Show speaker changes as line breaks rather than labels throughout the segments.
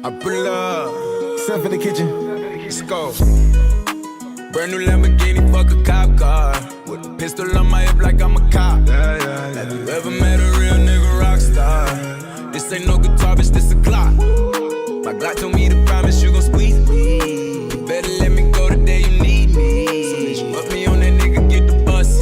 I pull up,
Stuff in the kitchen.
let's go. Brand new Lamborghini, fuck a cop car. With a pistol on my hip like I'm a cop. Have you ever met a real nigga rock star? This ain't no guitar, bitch, this a Glock. My Glock told me to promise you gon' squeeze me. You better let me go the day you need me. So bitch, put me on that nigga, get the bus.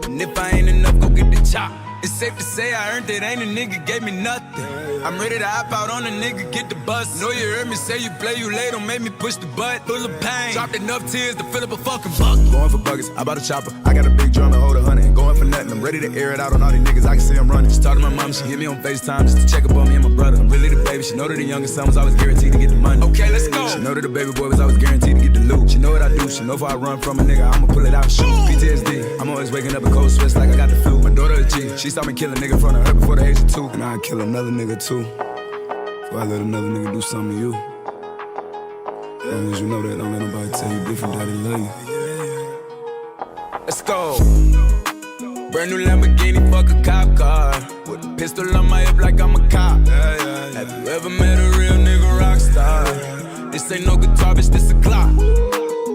And if I ain't enough, go get the chop. It's safe to say I earned it, ain't a nigga gave me nothing. I'm ready to hop out on a nigga, get the bus. Know you heard me say you play, you late, don't make me push the butt. Full of pain, dropped enough tears to fill up a fucking bucket.
Going for buggers, I bought a chopper. I got a big drum to hold 100. Ain't going for nothing, I'm ready to air it out on all these niggas. I can see I'm running.
Just talked to my mom, she hit me on FaceTime just to check up on me and my brother. I'm really the baby, she know that the youngest son was always guaranteed to get the money. Okay, let's go. She know that the baby boy was always guaranteed to get the loot. She know what I do, she know if I run from a nigga, I'ma pull it out and shoot. PTSD, I'm always waking up in cold sweats like I got the flu. My daughter a G, she saw me kill a nigga in front of her before the age of 2. And I'd kill another nigga too, before I let another nigga do something to you. As long as you know that, don't let nobody tell you different, daddy love you. Let's go. Brand new Lamborghini, fuck a cop car. With a pistol on my hip like I'm a cop. Have you ever met a real nigga rock star? This ain't no guitar, bitch, this a Glock.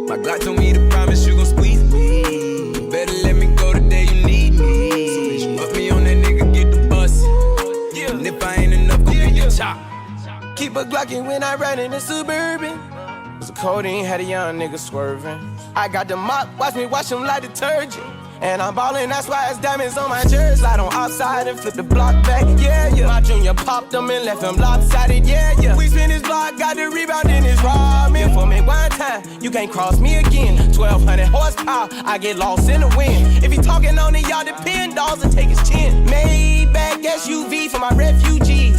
My Glock told me to promise you gon' squeeze me. You better let me go the day you need me. So bitch, put me on that nigga, get the bus. And if I ain't enough, go get the chop.
Keep a Glockin' when I ride in the Suburban. Cause the codeine had a young nigga swerving. I got the mop, watch me wash him like detergent. And I'm ballin', that's why it's diamonds on my jersey. Slide on outside and flip the block back, yeah, yeah. My junior popped him and left him lopsided, yeah, yeah. We spin his block, got the rebound in his ramen. For me one time, you can't cross me again. 1200 horsepower, I get lost in the wind. If he talking on it, y'all depend, dolls and take his chin. Maybach SUV for my refugee.